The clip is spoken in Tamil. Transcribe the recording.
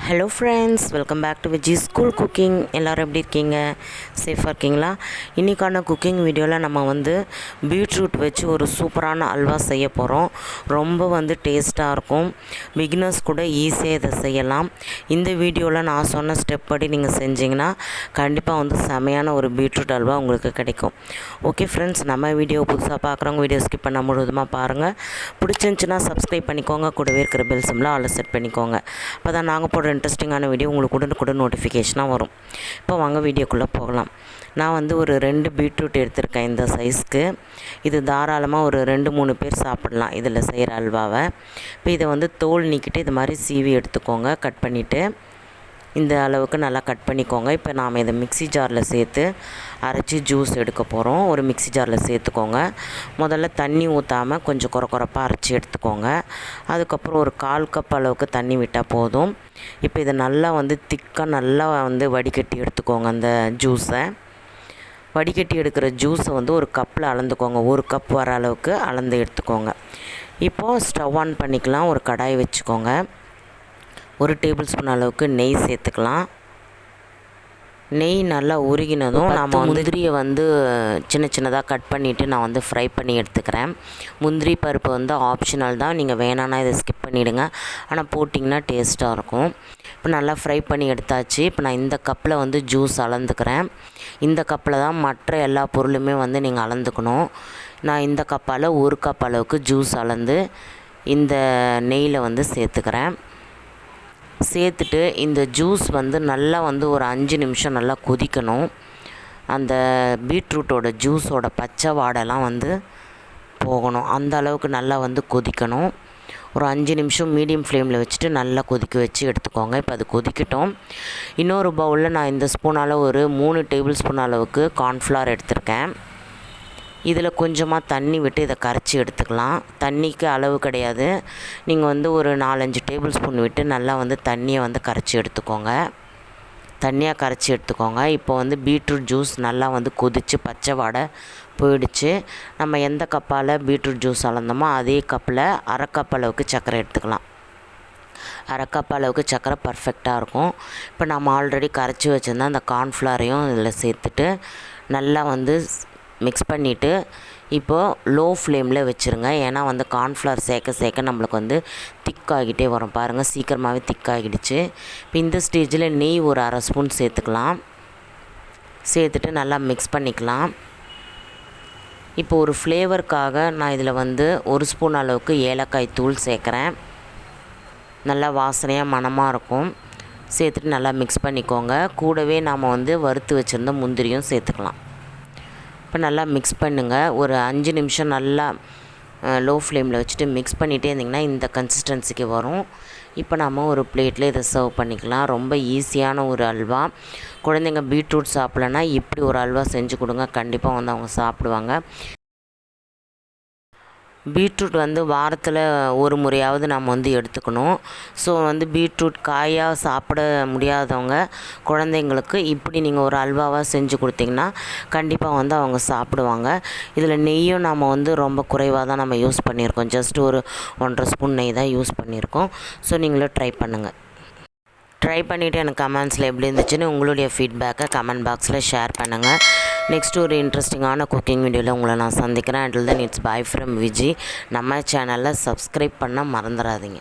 Hello friends, welcome back to Viji school cooking. எல்லோரும் எப்படி இருக்கீங்க? சேஃபாக இருக்கீங்களா? இன்றைக்கான குக்கிங் வீடியோவில் நம்ம பீட்ரூட் வச்சு ஒரு சூப்பரான அல்வா செய்ய போகிறோம். ரொம்ப டேஸ்ட்டாக இருக்கும். பிகினர்ஸ் கூட ஈஸியாக இதை செய்யலாம். இந்த வீடியோவில் நான் சொன்ன ஸ்டெப் படி நீங்கள் செஞ்சிங்கன்னா கண்டிப்பாக செமையான ஒரு பீட்ரூட் அல்வா உங்களுக்கு கிடைக்கும். ஓகே ஃப்ரெண்ட்ஸ், நம்ம வீடியோ புதுசாக பார்க்குறவங்க வீடியோ ஸ்கிப் பண்ண முழுவதுமாக பாருங்கள். பிடிச்சிருந்துச்சின்னா சப்ஸ்கிரைப் பண்ணிக்கோங்க. கூடவே இருக்கிற பெல் சிம்மில் ஆல் செட் பண்ணிக்கோங்க. அப்போ தான் நாங்கள் போடுற இன்ட்ரெஸ்டிங்கான வீடியோ உங்களுக்கு உடனுக்குடன் நோட்டிஃபிகேஷனாக வரும். இப்போ வாங்க வீடியோக்குள்ளே போகலாம். நான் ஒரு 2 பீட்ரூட் எடுத்திருக்கேன் இந்த சைஸ்க்கு. இது தாராளமாக ஒரு 2-3 பேர் சாப்பிடலாம் இதில் செய்கிற அல்வாவை. இப்போ இதை தோல் நீக்கிட்டு இது மாதிரி சீவி எடுத்துக்கோங்க. கட் பண்ணிவிட்டு இந்த அளவுக்கு நல்லா கட் பண்ணிக்கோங்க. இப்போ நாம் இதை மிக்ஸி ஜாரில் சேர்த்து அரைச்சி ஜூஸ் எடுக்க போகிறோம். ஒரு மிக்ஸி ஜாரில் சேர்த்துக்கோங்க. முதல்ல தண்ணி ஊற்றாமல் கொஞ்சம் குறைப்பாக அரைச்சி எடுத்துக்கோங்க. அதுக்கப்புறம் ஒரு 1/4 கப் அளவுக்கு தண்ணி விட்டால் போதும். இப்போ இதை நல்லா திக்காக நல்லா வடிகட்டி எடுத்துக்கோங்க. அந்த ஜூஸை வடிகட்டி எடுக்கிற ஜூஸை ஒரு கப்பில் அளந்துக்கோங்க. 1 கப் வர அளவுக்கு அளந்து எடுத்துக்கோங்க. இப்போது ஸ்டவ் ஆன் பண்ணிக்கலாம். ஒரு கடாய் வச்சுக்கோங்க. 1 டேபிள் ஸ்பூன் அளவுக்கு நெய் சேர்த்துக்கலாம். நெய் நல்லா உருகினதும் நாம் முந்திரியை சின்ன சின்னதாக கட் பண்ணிவிட்டு நான் ஃப்ரை பண்ணி எடுத்துக்கிறேன். முந்திரி பருப்பு ஆப்ஷனல் தான், நீங்கள் வேணான்னா இதை ஸ்கிப் பண்ணிவிடுங்க. ஆனால் போட்டிங்கன்னா டேஸ்ட்டாக இருக்கும். இப்போ நல்லா ஃப்ரை பண்ணி எடுத்தாச்சு. இப்போ நான் இந்த கப்பில் ஜூஸ் அளந்துக்கிறேன். இந்த கப்பில் தான் மற்ற எல்லா பொருளுமே நீங்கள் அளந்துக்கணும். நான் இந்த கப்பால் 1 கப் அளவுக்கு ஜூஸ் அளந்து இந்த நெய்யில் சேர்த்துக்கிறேன். சேர்த்துட்டு இந்த ஜூஸ் நல்லா ஒரு 5 நிமிஷம் நல்லா கொதிக்கணும். அந்த பீட்ரூட்டோட ஜூஸோட பச்சை வாடெல்லாம் போகணும். அந்த அளவுக்கு நல்லா கொதிக்கணும். ஒரு 5 நிமிஷம் மீடியம் ஃப்ளேமில் வச்சுட்டு நல்லா கொதிக்க வச்சு எடுத்துக்கோங்க. இப்போ அது கொதிக்கட்டும். இன்னொரு பவுலில் நான் இந்த ஸ்பூனால் ஒரு 3 டேபிள் ஸ்பூன் அளவுக்கு கார்ன்ஃப்ளவர் எடுத்திருக்கேன். இதில் கொஞ்சமாக தண்ணி விட்டு இதை கரைச்சி எடுத்துக்கலாம். தண்ணிக்கு அளவு கிடையாது. நீங்கள் ஒரு 4-5 டேபிள் ஸ்பூன் விட்டு நல்லா தண்ணியை கரைச்சி எடுத்துக்கோங்க. தண்ணியாக கரைச்சி எடுத்துக்கோங்க. இப்போ பீட்ரூட் ஜூஸ் நல்லா கொதித்து பச்சை வாடை போயிடுச்சு. நம்ம எந்த கப்பால் பீட்ரூட் ஜூஸ் அளந்தோமோ அதே கப்பில் 1/2 கப் அளவுக்கு சர்க்கரை எடுத்துக்கலாம். 1/2 கப் அளவுக்கு சர்க்கரை பர்ஃபெக்டாக இருக்கும். இப்போ நம்ம ஆல்ரெடி கரைச்சி வச்சுருந்தா அந்த கார்ன்ஃப்ளவரையும் இதில் சேர்த்துட்டு நல்லா மிக்ஸ் பண்ணிவிட்டு இப்போது லோ ஃப்ளேமில் வச்சுருங்க. ஏன்னா கார்ன்ஃப்ளவர் சேர்க்க நம்மளுக்கு திக்காகிட்டே வரும். பாருங்கள், சீக்கிரமாகவே திக்காகிடுச்சு. இப்போ இந்த ஸ்டேஜில் நெய் ஒரு 1/2 ஸ்பூன் சேர்த்துக்கலாம். சேர்த்துட்டு நல்லா மிக்ஸ் பண்ணிக்கலாம். இப்போ ஒரு ஃப்ளேவருக்காக நான் இதில் 1 ஸ்பூன் அளவுக்கு ஏலக்காய் தூள் சேர்க்குறேன். நல்லா வாசனையாக மணமாக இருக்கும். சேர்த்துட்டு நல்லா மிக்ஸ் பண்ணிக்கோங்க. கூடவே நாம் வறுத்து வச்சுருந்த முந்திரியும் சேர்த்துக்கலாம். இப்போ நல்லா மிக்ஸ் பண்ணுங்கள். ஒரு 5 நிமிஷம் நல்லா லோ ஃப்ளேமில் வச்சுட்டு மிக்ஸ் பண்ணிகிட்டே இருந்திங்கன்னா இந்த கன்சிஸ்டன்சிக்கு வரும். இப்போ நம்ம ஒரு பிளேட்டில் இதை சர்வ் பண்ணிக்கலாம். ரொம்ப ஈஸியான ஒரு அல்வா. குழந்தைங்க பீட்ரூட் சாப்பிட்லன்னா இப்படி ஒரு அல்வா செஞ்சு கொடுங்க. கண்டிப்பாக அவங்க சாப்பிடுவாங்க. பீட்ரூட் வாரத்தில் ஒரு முறையாவது நம்ம எடுத்துக்கணும். ஸோ பீட்ரூட் காயாக சாப்பிட முடியாதவங்க குழந்தைங்களுக்கு இப்படி நீங்கள் ஒரு அல்வாவாக செஞ்சு கொடுத்தீங்கன்னா கண்டிப்பாக அவங்க சாப்பிடுவாங்க. இதில் நெய்யும் நம்ம ரொம்ப குறைவாக தான் நம்ம யூஸ் பண்ணியிருக்கோம். ஜஸ்ட் ஒரு 1.5 ஸ்பூன் நெய் தான் யூஸ் பண்ணியிருக்கோம். ஸோ நீங்களும் ட்ரை பண்ணுங்கள். ட்ரை பண்ணிவிட்டு எனக்கு கமெண்ட்ஸில் எப்படி இருந்துச்சுன்னு உங்களுடைய ஃபீட்பேக்கை கமெண்ட் பாக்ஸில் ஷேர் பண்ணுங்கள். நெக்ஸ்ட்டு ஒரு இன்ட்ரெஸ்டிங்கான குக்கிங் வீடியோவில் உங்களை நான் சந்திக்கிறேன். Until then it's by from Viji. நம்ம சேனலில் சப்ஸ்கிரைப் பண்ண மறந்துடாதீங்க.